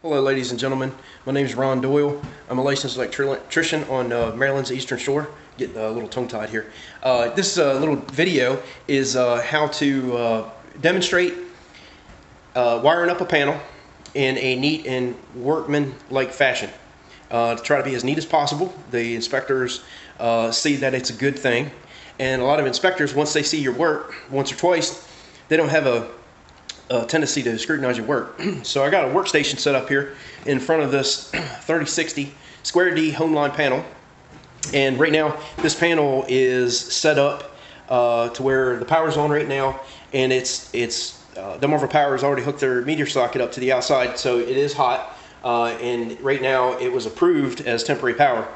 Hello ladies and gentlemen, my name is Ron Doyle. I'm a licensed electrician on Maryland's Eastern Shore. Getting a little tongue-tied here. This little video is how to demonstrate wiring up a panel in a neat and workman-like fashion. To try to be as neat as possible. The inspectors see that it's a good thing, and a lot of inspectors, once they see your work once or twice, they don't have a tendency to scrutinize your work. So I got a workstation set up here in front of this 3060 square D home line panel, and right now this panel is set up to where the power's on right now, and Delmarva Power has already hooked their meter socket up to the outside, so it is hot, and right now it was approved as temporary power.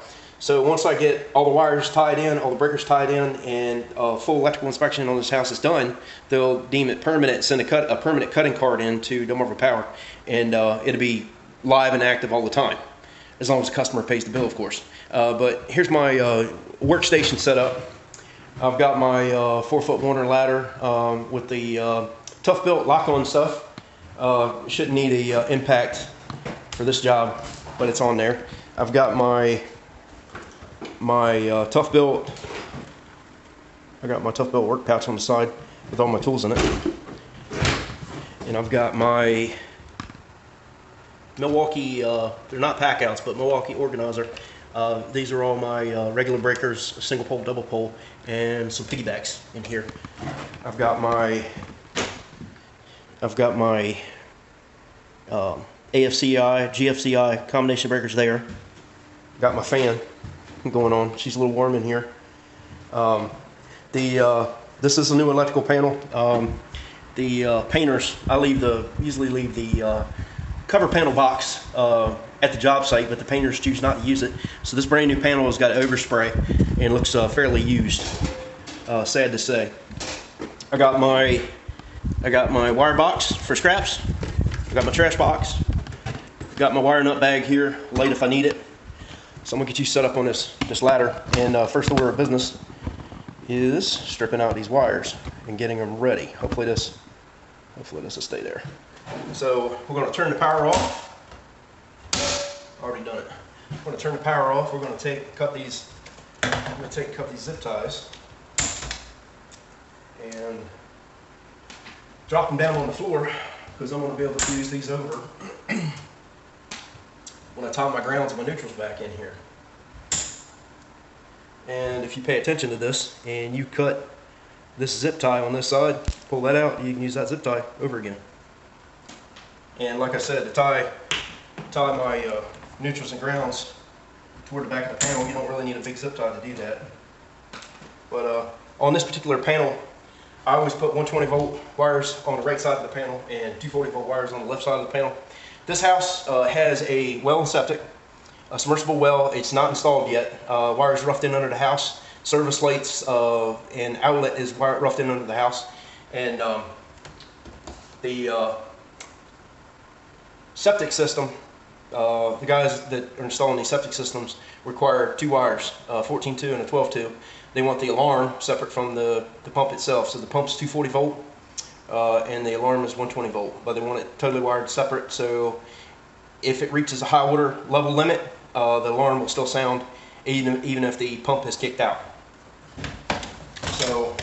So once I get all the wires tied in, all the breakers tied in, and full electrical inspection on this house is done, they'll deem it permanent and send a permanent cutting card in to Delmarva Power, and it'll be live and active all the time, as long as the customer pays the bill, of course. But here's my workstation set up. I've got my 4-foot Warner ladder with the tough built lock-on stuff. Shouldn't need a impact for this job, but it's on there. I've got my tough built. I got my tough built work pouch on the side with all my tools in it, and I've got my Milwaukee. They're not pack outs, but Milwaukee organizer. These are all my regular breakers, single pole, double pole, and some piggybacks in here. I've got my AFCI, GFCI combination breakers there. Got my fan going on. She's a little warm in here. This is a new electrical panel. The painters, I usually leave the cover panel box at the job site, but the painters choose not to use it. So this brand new panel has got overspray and looks fairly used. Sad to say. I got my wire box for scraps. I got my trash box. Got my wire nut bag here, light if I need it. So I'm gonna get you set up on this ladder, and first order of business is stripping out these wires and getting them ready. Hopefully this will stay there. So we're gonna turn the power off. Already done it. We're gonna turn the power off. We're gonna cut these zip ties and drop them down on the floor, because I'm gonna be able to use these over when I tie my grounds and my neutrals back in here. And if you pay attention to this and you cut this zip tie on this side, pull that out, you can use that zip tie over again. And like I said, to tie my neutrals and grounds toward the back of the panel, you don't really need a big zip tie to do that. But on this particular panel, I always put 120 volt wires on the right side of the panel and 240 volt wires on the left side of the panel. This house has a well and septic, a submersible well. It's not installed yet. Wires roughed in under the house. Service lights and outlet is roughed in under the house. And the septic system, the guys that are installing these septic systems require 2 wires, 14-2 and a 12-2. They want the alarm separate from the pump itself. So the pump's 240 volt. And the alarm is 120 volt, but they want it totally wired separate, so if it reaches a high water level limit, the alarm will still sound even if the pump is kicked out. So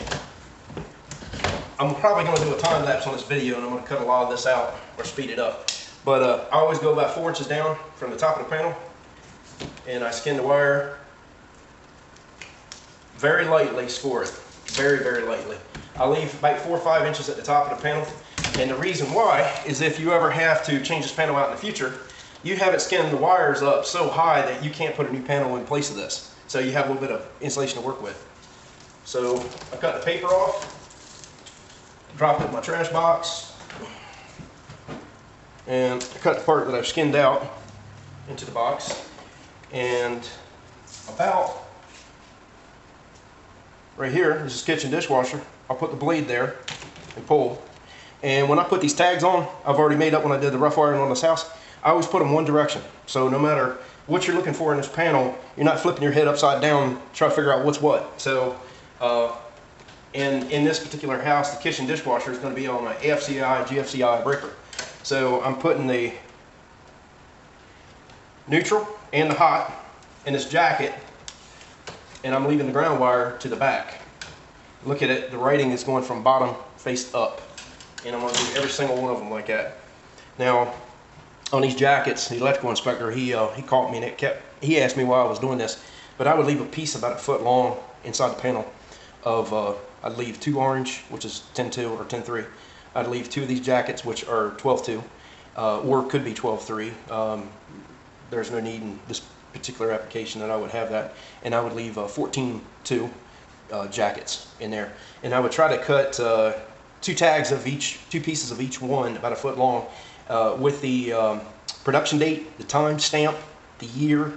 I'm probably going to do a time lapse on this video, and I'm going to cut a lot of this out or speed it up. But I always go about 4 inches down from the top of the panel, and I skin the wire very lightly, score it very, very lightly. I leave about 4 or 5 inches at the top of the panel, and the reason why is if you ever have to change this panel out in the future, you haven't skinned the wires up so high that you can't put a new panel in place of this. So you have a little bit of insulation to work with. So I cut the paper off, dropped it in my trash box, and I cut the part that I've skinned out into the box, and about right here, this is kitchen dishwasher. I'll put the blade there and pull. And when I put these tags on, I've already made up when I did the rough wiring on this house, I always put them one direction. So no matter what you're looking for in this panel, you're not flipping your head upside down trying to figure out what's what. So in this particular house, the kitchen dishwasher is going to be on my AFCI, GFCI breaker. So I'm putting the neutral and the hot in this jacket, and I'm leaving the ground wire to the back. Look at it, the writing is going from bottom face up, and I'm going to do every single one of them like that. Now, on these jackets, the electrical inspector, he caught me, and he asked me why I was doing this, but I would leave a piece about a foot long inside the panel of, I'd leave 2 orange, which is 10-2 or 10-3. I'd leave 2 of these jackets, which are 12-2, or could be 12-3. There's no need in this particular application that I would have that, and I would leave 14-2 jackets in there, and I would try to cut 2 tags of each, 2 pieces of each one, about a foot long, with the production date, the time stamp, the year,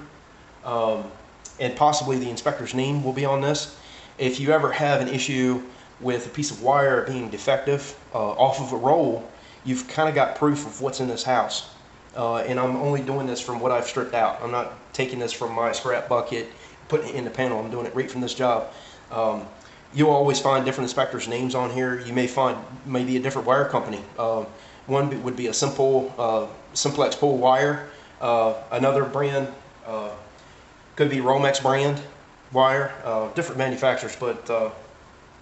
and possibly the inspector's name will be on this. If you ever have an issue with a piece of wire being defective off of a roll, you've kind of got proof of what's in this house. And I'm only doing this from what I've stripped out. I'm not taking this from my scrap bucket, putting it in the panel. I'm doing it right from this job. You'll always find different inspectors' names on here. You may find maybe a different wire company. One would be a simple simplex pull wire. Another brand could be Romex brand wire. Different manufacturers, but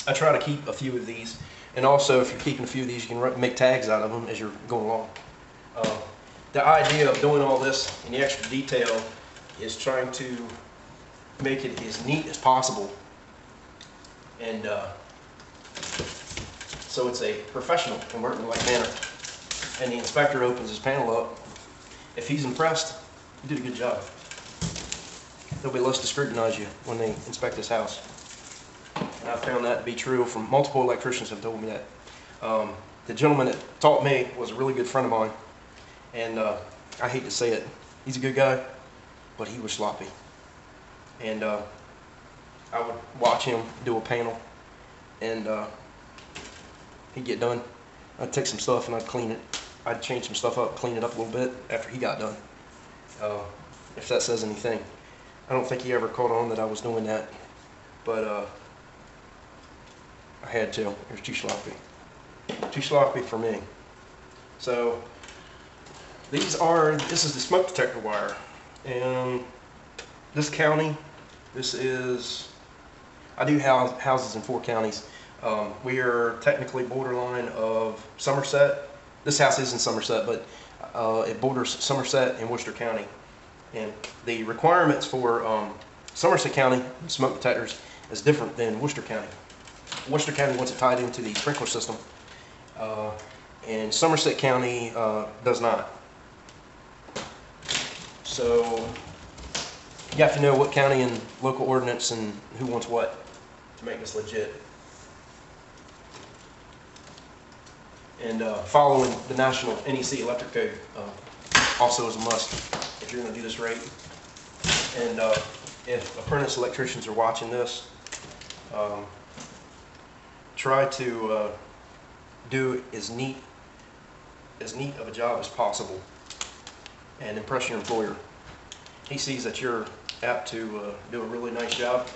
I try to keep a few of these. And also, if you're keeping a few of these, you can make tags out of them as you're going along. The idea of doing all this and the extra detail is trying to make it as neat as possible, and so it's a professional and workmanlike manner. And the inspector opens his panel up. If he's impressed, you did a good job. There'll be less to scrutinize you when they inspect this house. And I found that to be true from multiple electricians have told me that. The gentleman that taught me was a really good friend of mine, and I hate to say it, he's a good guy, but he was sloppy. And I would watch him do a panel, and he'd get done. I'd take some stuff and I'd clean it. I'd change some stuff up, clean it up a little bit after he got done. If that says anything. I don't think he ever caught on that I was doing that, but I had to. It was too sloppy. Too sloppy for me. So this is the smoke detector wire, and this county, I do houses in 4 counties. We are technically borderline of Somerset. This house is in Somerset, but it borders Somerset and Worcester County. And the requirements for Somerset County smoke detectors is different than Worcester County. Worcester County wants it tied into the sprinkler system, and Somerset County does not. So you have to know what county and local ordinance and who wants what to make this legit. And following the national NEC electric code also is a must if you're going to do this right. And if apprentice electricians are watching this, try to do as neat of a job as possible and impress your employer. He sees that you're apt to do a really nice job,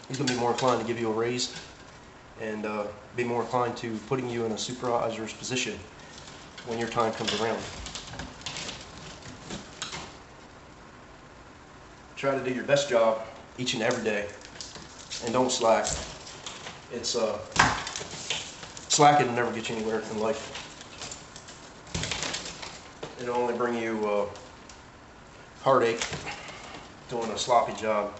he's going to be more inclined to give you a raise and be more inclined to putting you in a supervisor's position when your time comes around. Try to do your best job each and every day, and don't slack. It's slacking will never get you anywhere in life. It'll only bring you heartache doing a sloppy job.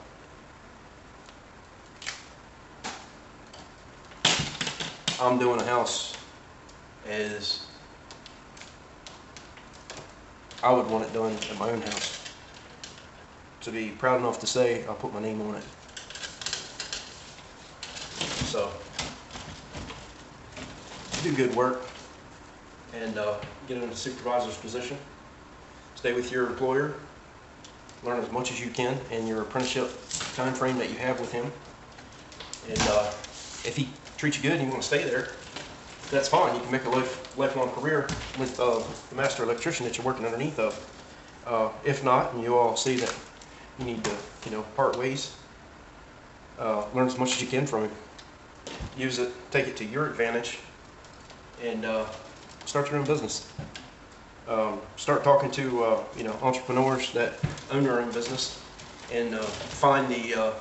I'm doing a house as I would want it done at my own house. To be proud enough to say I put my name on it. So, do good work and get in a supervisor's position. Stay with your employer. Learn as much as you can in your apprenticeship time frame that you have with him. And if he treats you good and you want to stay there, that's fine. You can make a lifelong career with the master electrician that you're working underneath of. If not, and you all see that you need to, part ways, learn as much as you can from him. Use it, take it to your advantage, and start your own business. Start talking to entrepreneurs that own their own business, and find the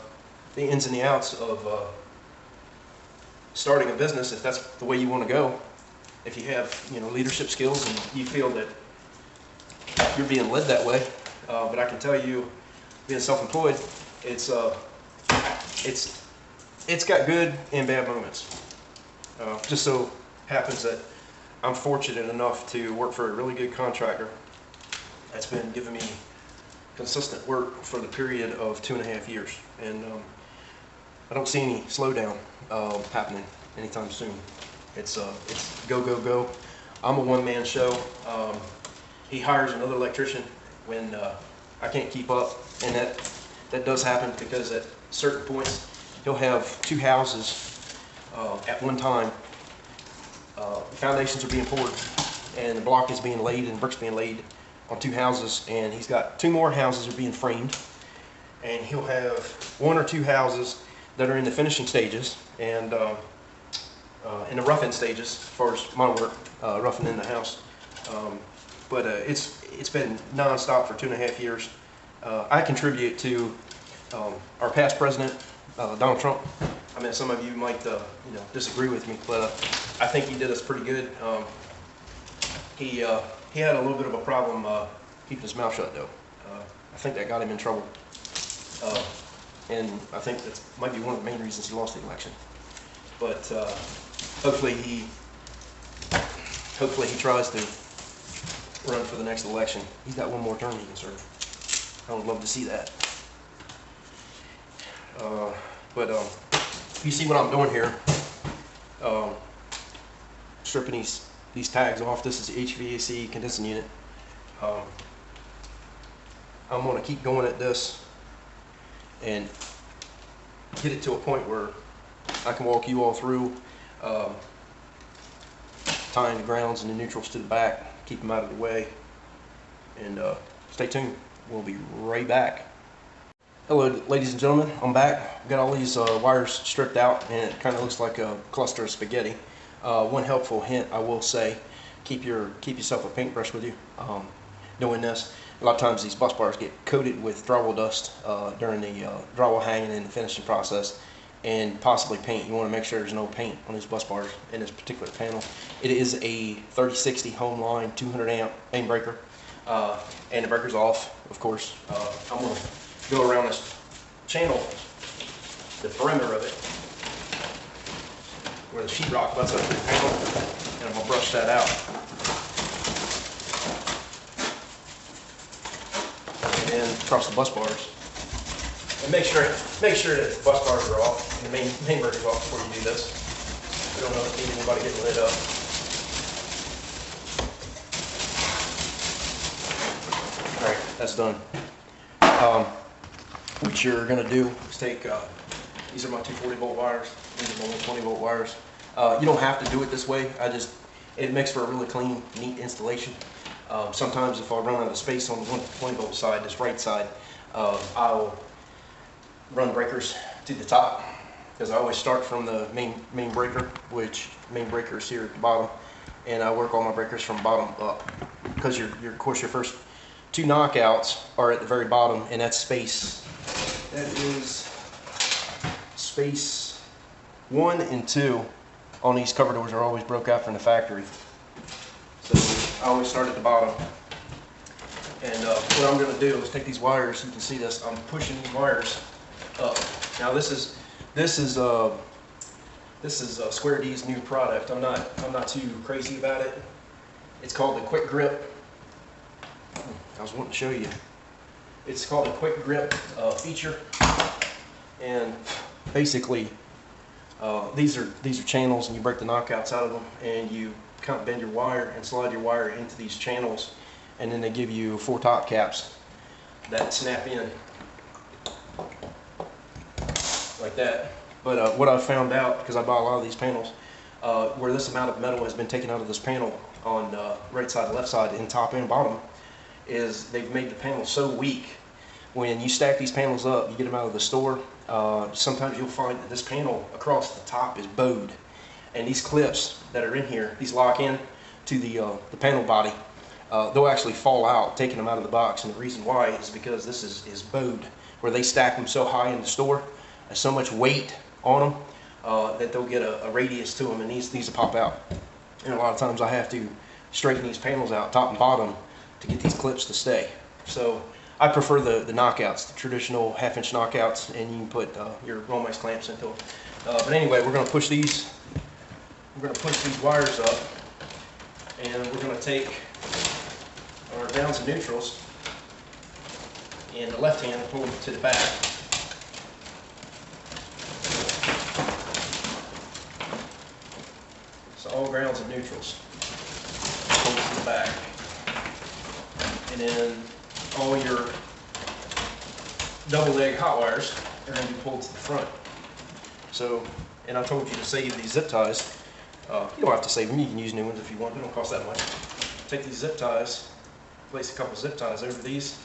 ins and the outs of starting a business if that's the way you want to go. If you have leadership skills and you feel that you're being led that way, but I can tell you, being self-employed, it's got good and bad moments. Just so happens that I'm fortunate enough to work for a really good contractor that's been giving me consistent work for the period of 2.5 years, and I don't see any slowdown happening anytime soon. It's go, go, go. I'm a one-man show. He hires another electrician when I can't keep up, and that does happen because at certain points he'll have 2 houses at one time. Foundations are being poured, and the block is being laid, and bricks being laid on 2 houses, and he's got 2 more houses are being framed, and he'll have 1 or 2 houses that are in the finishing stages and in the rough-in stages as far as my work, roughing in the house. But it's been non-stop for 2.5 years. I contribute to our past president, Donald Trump. I mean, some of you might disagree with me, but I think he did us pretty good. He had a little bit of a problem keeping his mouth shut, though. I think that got him in trouble, and I think that might be one of the main reasons he lost the election. But hopefully he tries to run for the next election. He's got 1 more term he can serve. I would love to see that. But you see what I'm doing here? Stripping these tags off. This is the HVAC condensing unit. I'm going to keep going at this and get it to a point where I can walk you all through tying the grounds and the neutrals to the back, keep them out of the way, and stay tuned. We'll be right back. Hello, ladies and gentlemen. I'm back. Got all these wires stripped out, and it kind of looks like a cluster of spaghetti. One helpful hint I will say: keep yourself a paintbrush with you. Doing this, a lot of times these bus bars get coated with drywall dust during the drywall hanging and the finishing process, and possibly paint. You want to make sure there's no paint on these bus bars in this particular panel. It is a 3060 home line 200 amp main breaker, and the breaker's off, of course. I'm going to go around this channel, the perimeter of it, where the sheetrock butts up to the panel, and I'm going to brush that out. And then across the bus bars. And make sure that the bus bars are off, and the main breaker's off before you do this. We don't need anybody getting lit up. Alright, that's done. What you're going to do is take, these are my 240 volt wires, these are my 120 volt wires. You don't have to do it this way. It makes for a really clean, neat installation. Sometimes if I run out of space on the 120 volt side, this right side, I'll run breakers to the top, because I always start from the main breaker, which main breaker is here at the bottom, and I work all my breakers from bottom up, because of course your first 2 knockouts are at the very bottom, and that's space. That is space 1 and 2 on these cover doors are always broke out from the factory. So I always start at the bottom. And what I'm going to do is take these wires. You can see this. I'm pushing these wires up. Now this is Square D's new product. I'm not too crazy about it. It's called the Quick Grip. I was wanting to show you. It's called the Quick Grip feature, and basically these are channels, and you break the knockouts out of them, and you kind of bend your wire and slide your wire into these channels, and then they give you 4 top caps that snap in like that. But what I found out, because I buy a lot of these panels, where this amount of metal has been taken out of this panel on right side, left side, and top and bottom, is they've made the panel so weak. When you stack these panels up, you get them out of the store, sometimes you'll find that this panel across the top is bowed, and these clips that are in here, these lock in to the panel body, they'll actually fall out, taking them out of the box. And the reason why is because this is bowed, where they stack them so high in the store, and so much weight on them, that they'll get a radius to them, and these will pop out. And a lot of times I have to straighten these panels out, top and bottom, to get these clips to stay. So I prefer the knockouts, the traditional 1/2-inch knockouts, and you can put your roll mice clamps into them. But anyway, we're going to push these. We're going to push these wires up, and we're going to take our grounds and neutrals in the left hand and pull them to the back. So all grounds and neutrals, pull them to the back, and then all your double leg hot wires are going to be pulled to the front. So, and I told you to save these zip ties. You don't have to save them, you can use new ones if you want, they don't cost that much. Take these zip ties, place a couple zip ties over these,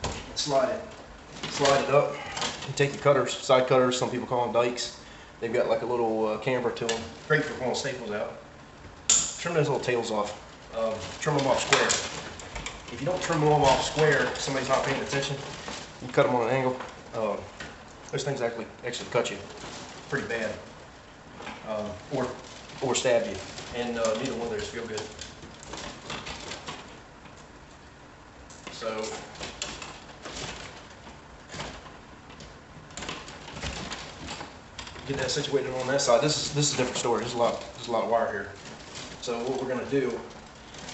and slide it up. You take your cutters, side cutters, some people call them dikes. They've got like a little camber to them, great for pulling staples out. Trim those little tails off, trim them off square. If you don't trim them off square, if somebody's not paying attention, you cut them on an angle, those things actually cut you pretty bad, or stab you, and neither one of those feel good. So get that situated on that side. This is a different story. There's a lot of wire here. So what we're going to do,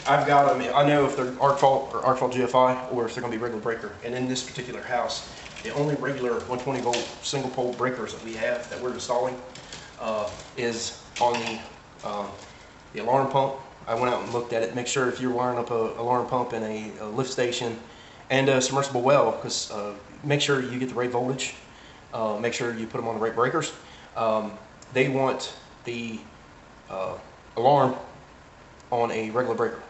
I've got them. I know if they're arc fault or arc fault GFI, or if they're going to be regular breaker. And in this particular house, the only regular 120 volt single pole breakers that we have that we're installing is on the alarm pump. I went out and looked at it, make sure if you're wiring up a alarm pump in a lift station and a submersible well, because make sure you get the right voltage, make sure you put them on the right breakers. They want the alarm on a regular breaker,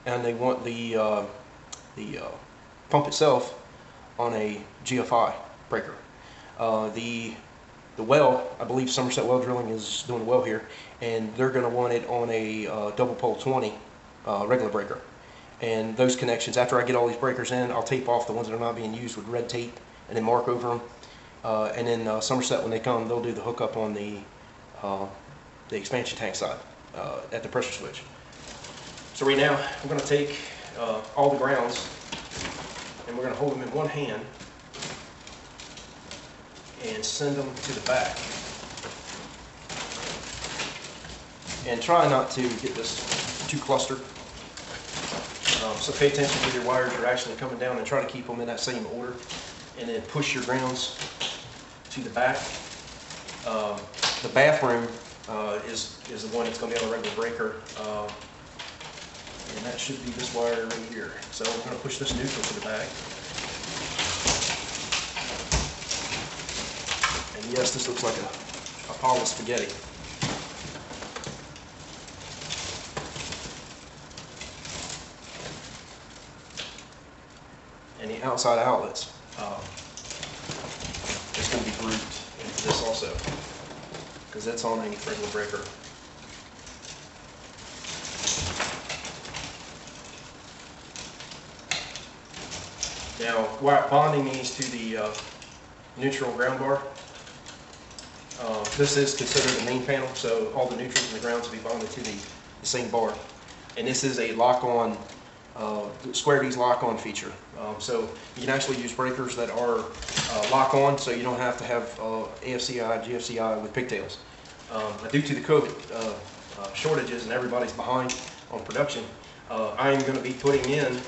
and they want the pump itself on a GFI breaker. The well, I believe Somerset Well Drilling is doing a well here, and they're going to want it on a double pole 20 regular breaker. And those connections, after I get all these breakers in, I'll tape off the ones that are not being used with red tape and then mark over them. And then Somerset, when they come, they'll do the hookup on the expansion tank side at the pressure switch. So right now, we're going to take all the grounds, and we're going to hold them in one hand and send them to the back. And try not to get this too clustered. So pay attention to your wires are actually coming down, and try to keep them in that same order. And then push your grounds to the back. The bathroom is the one that's going to be on a regular breaker. And that should be this wire right here. So we're going to push this neutral to the back. And yes, this looks like a pile of spaghetti. And the outside outlets is going to be grouped into this also, because that's on a regular breaker. Now, while bonding these to the neutral ground bar, this is considered the main panel, so all the neutrals and the grounds will be bonded to the same bar. And this is a lock-on, square D's lock-on feature. So you can actually use breakers that are lock-on, so you don't have to have AFCI, GFCI with pigtails. But due to the COVID shortages and everybody's behind on production, I am going to be putting in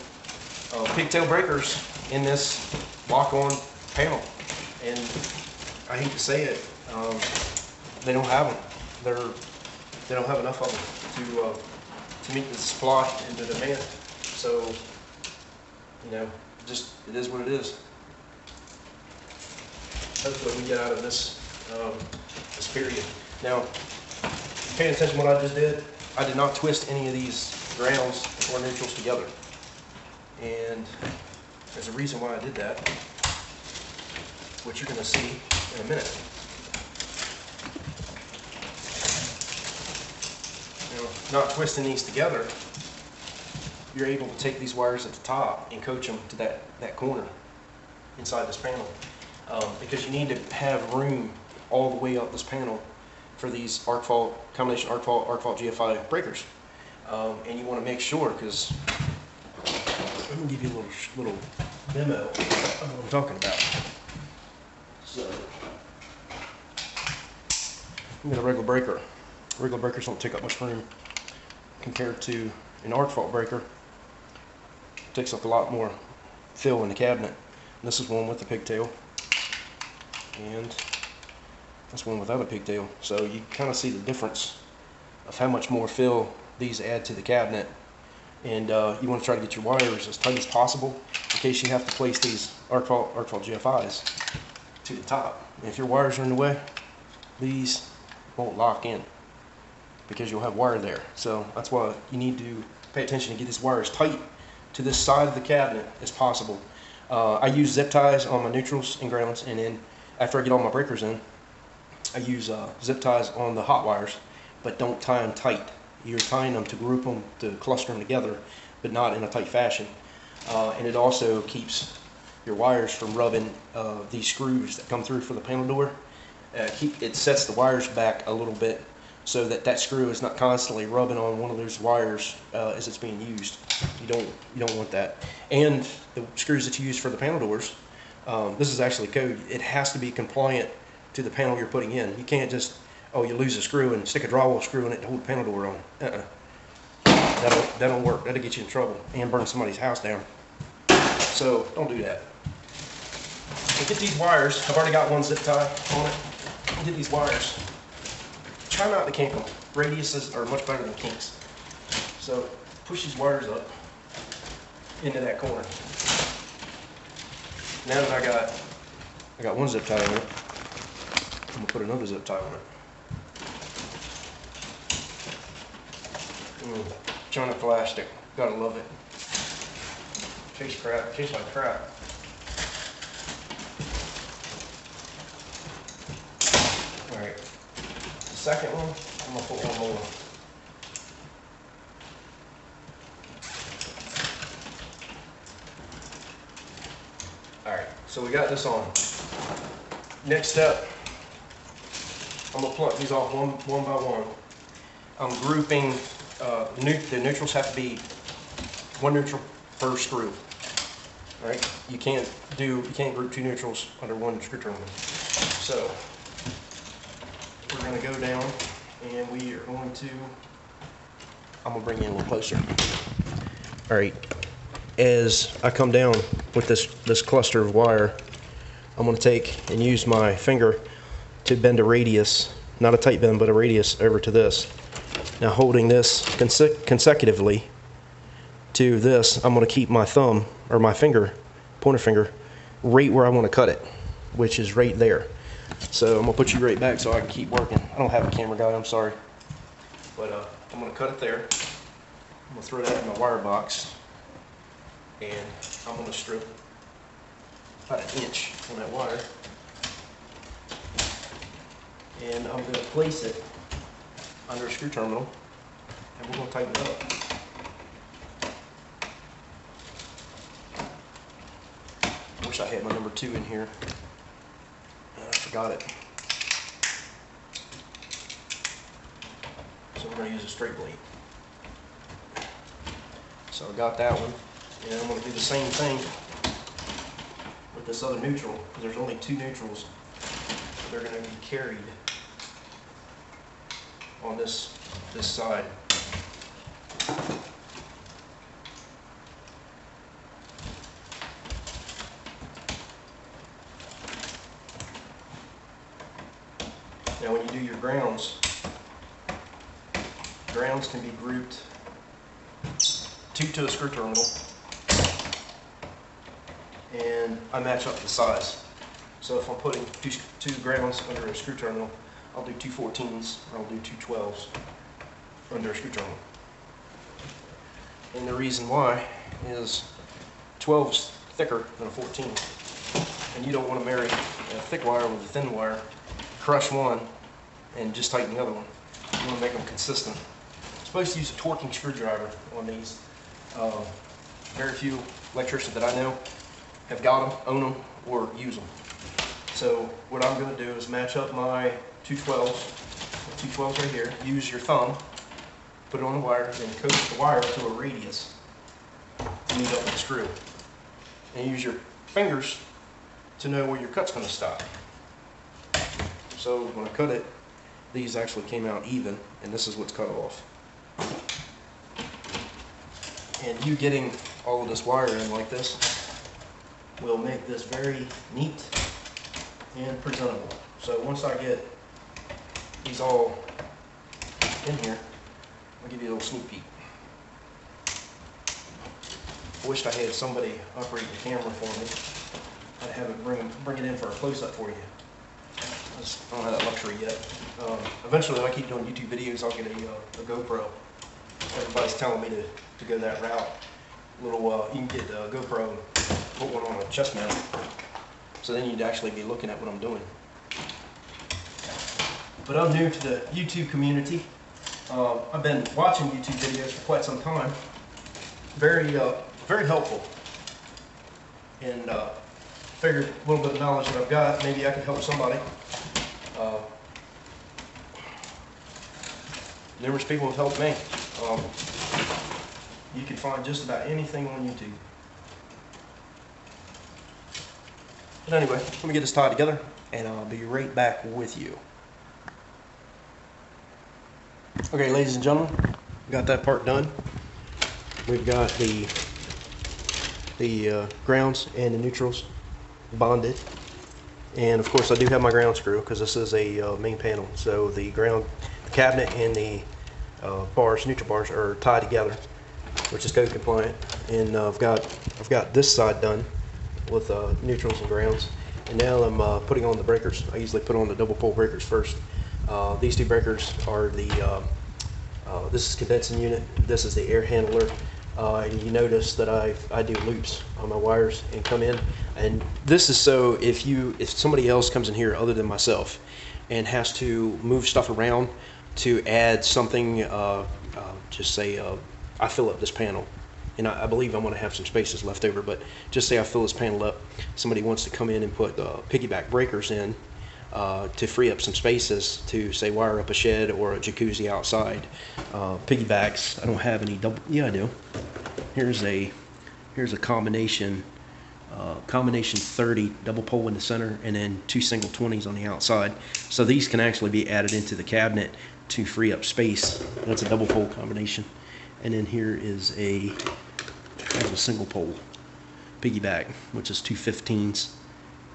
pigtail breakers in this lock-on panel. And I hate to say it, they don't have them. They don't have enough of them to meet the supply and the demand. So, you know, just it is what it is. Hopefully we get out of this this period. Now, paying attention to what I just did, I did not twist any of these grounds or neutrals together. And there's a reason why I did that, which you're going to see in a minute. Now, not twisting these together, you're able to take these wires at the top and coach them to that corner inside this panel. Because you need to have room all the way up this panel for these combination arc fault GFI breakers. And you want to make sure, because let me give you a little demo of what I'm talking about. So, I'm got a regular breaker. Regular breakers don't take up much room compared to an arc fault breaker. It takes up a lot more fill in the cabinet. And this is one with the pigtail, and that's one without a pigtail. So you kind of see the difference of how much more fill these add to the cabinet. And you want to try to get your wires as tight as possible in case you have to place these arc fault GFIs to the top. And if your wires are in the way, these won't lock in because you'll have wire there. So that's why you need to pay attention to get these wires tight to this side of the cabinet as possible. I use zip ties on my neutrals and grounds, and then after I get all my breakers in, I use zip ties on the hot wires, but don't tie them tight. You're tying them to group them, to cluster them together, but not in a tight fashion. And it also keeps your wires from rubbing these screws that come through for the panel door. It sets the wires back a little bit so that screw is not constantly rubbing on one of those wires as it's being used. You don't want that. And the screws that you use for the panel doors, this is actually code. It has to be compliant to the panel you're putting in. You can't just, oh, you lose a screw and stick a drywall screw in it to hold the panel door on. That don't work. That'll get you in trouble and burn somebody's house down. So don't do that. So get these wires. I've already got one zip tie on it. Get these wires. Try not to kink them. Radiuses are much better than kinks. So push these wires up into that corner. Now that I got one zip tie on it, I'm gonna put another zip tie on it. China plastic, gotta love it. Tastes like crap. All right, the second one, I'm gonna put one more. All right, so we got this on. Next step, I'm gonna plunk these off one by one. I'm grouping, the neutrals have to be one neutral per screw. All right, you can't group two neutrals under one screw terminal. So we're gonna go down, and we are going to, I'm gonna bring you in a little closer. All right, as I come down with this cluster of wire, I'm going to take and use my finger to bend a radius, not a tight bend, but a radius over to this. Now holding this consecutively to this, I'm going to keep my thumb, or my finger, pointer finger, right where I want to cut it, which is right there. So I'm going to put you right back so I can keep working. I don't have a camera guy, I'm sorry. But I'm going to cut it there. I'm going to throw that in my wire box. And I'm going to strip about an inch on that wire, and I'm going to place it under a screw terminal, and we're going to tighten it up. I wish I had my number 2 in here, and I forgot it. So we're going to use a straight blade. So I got that one. And I'm going to do the same thing with this other neutral, because there's only 2 neutrals. They're going to be carried on this side. Now when you do your grounds can be grouped 2 to a screw terminal. And I match up the size. So if I'm putting two grounds under a screw terminal, I'll do 2 14s, or I'll do 2 12s under a screw terminal. And the reason why is 12's thicker than a 14. And you don't want to marry a thick wire with a thin wire, crush one, and just tighten the other one. You want to make them consistent, supposed to use a torquing screwdriver on these. Very few electricians that I know have got them, own them, or use them. So what I'm going to do is match up my 212s right here. Use your thumb, put it on the wire, then coat the wire to a radius to meet up with the screw. And use your fingers to know where your cut's going to stop. So when I cut it, these actually came out even, and this is what's cut off. And you getting all of this wire in like this will make this very neat and presentable. So once I get these all in here, I'll give you a little sneak peek. I wished I had somebody operate the camera for me. I'd have it bring it in for a close-up for you. I don't have that luxury yet. Eventually, when I keep doing YouTube videos, I'll get a GoPro. Everybody's telling me to go that route. You can get a GoPro and put one on a chest mount. So then you'd actually be looking at what I'm doing. But I'm new to the YouTube community. I've been watching YouTube videos for quite some time. Very helpful. And figured a little bit of knowledge that I've got, maybe I could help somebody. Numerous people have helped me. You can find just about anything on YouTube. But anyway, let me get this tied together and I'll be right back with you. Okay, ladies and gentlemen, we got that part done. We've got the grounds and the neutrals bonded. And of course I do have my ground screw because this is a main panel. So the ground cabinet and the neutral bars are tied together, which is code compliant. And I've got this side done with neutrals and grounds. And now I'm putting on the breakers. I usually put on the double pole breakers first. These two breakers are this is condensing unit. This is the air handler. And you notice that I do loops on my wires and come in, and this is so if somebody else comes in here other than myself and has to move stuff around to add something, just say I fill up this panel, and I believe I'm going to have some spaces left over, but just say I fill this panel up, somebody wants to come in and put piggyback breakers in to free up some spaces to say wire up a shed or a jacuzzi outside. Piggybacks, I don't have any double, yeah I do. Here's a combination 30 double pole in the center and then two single 20s on the outside. So these can actually be added into the cabinet to free up space. That's a double pole combination. And then here is a single pole piggyback, which is two 15s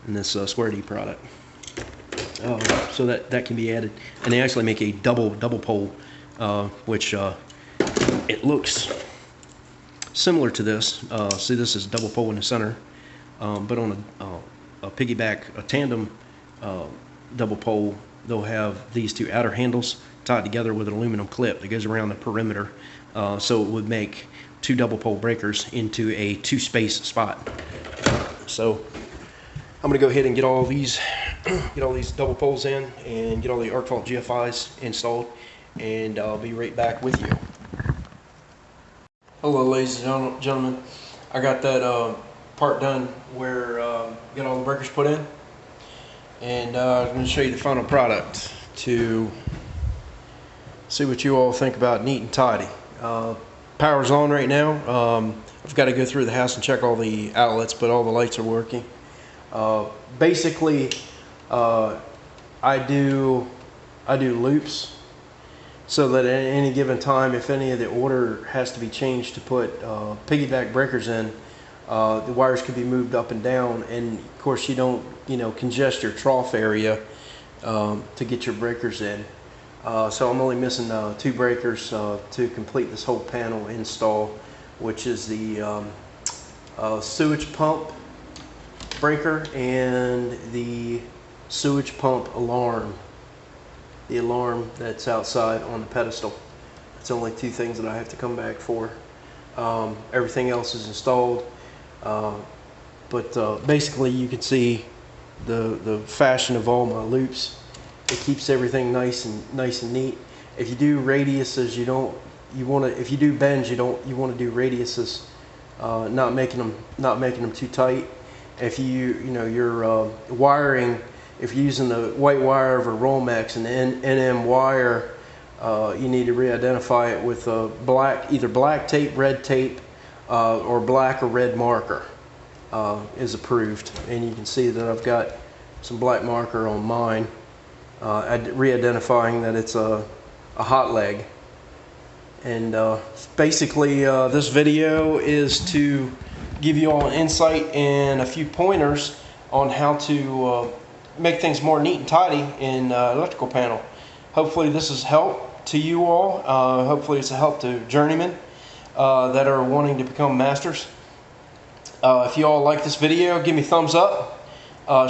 in this Square D product. So that can be added, and they actually make a double pole, which it looks similar to this. See, this is double pole in the center, but on a piggyback, a tandem double pole, they'll have these two outer handles tied together with an aluminum clip that goes around the perimeter, so it would make two double pole breakers into a two-space spot. So I'm going to go ahead and get all these double poles in and get all the arc fault GFIs installed, and I'll be right back with you. Hello, ladies and gentlemen. I got that part done where get all the breakers put in, and I'm going to show you the final product to see what you all think about neat and tidy. Power's on right now. I've got to go through the house and check all the outlets, but all the lights are working. Basically, I do loops so that at any given time, if any of the order has to be changed to put piggyback breakers in, the wires could be moved up and down, and of course you don't congest your trough area to get your breakers in. So I'm only missing two breakers to complete this whole panel install, which is the sewage pump breaker and the sewage pump alarm. The alarm that's outside on the pedestal. It's only two things that I have to come back for. Everything else is installed, but basically you can see the fashion of all my loops. It keeps everything nice and neat. If you do radiuses, you don't you want to, if you do bends, you want to do radiuses, not making them too tight. If you're wiring, if you're using the white wire over Romex and the NM wire, you need to re-identify it with either black tape, red tape, or black or red marker is approved. And you can see that I've got some black marker on mine, re-identifying that it's a hot leg. And basically this video is to give you all an insight and a few pointers on how to make things more neat and tidy in electrical panel. Hopefully this is help to you all. Hopefully it's a help to journeymen that are wanting to become masters. If you all like this video, give me a thumbs up,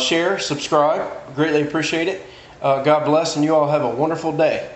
share, subscribe. Greatly appreciate it. God bless, and you all have a wonderful day.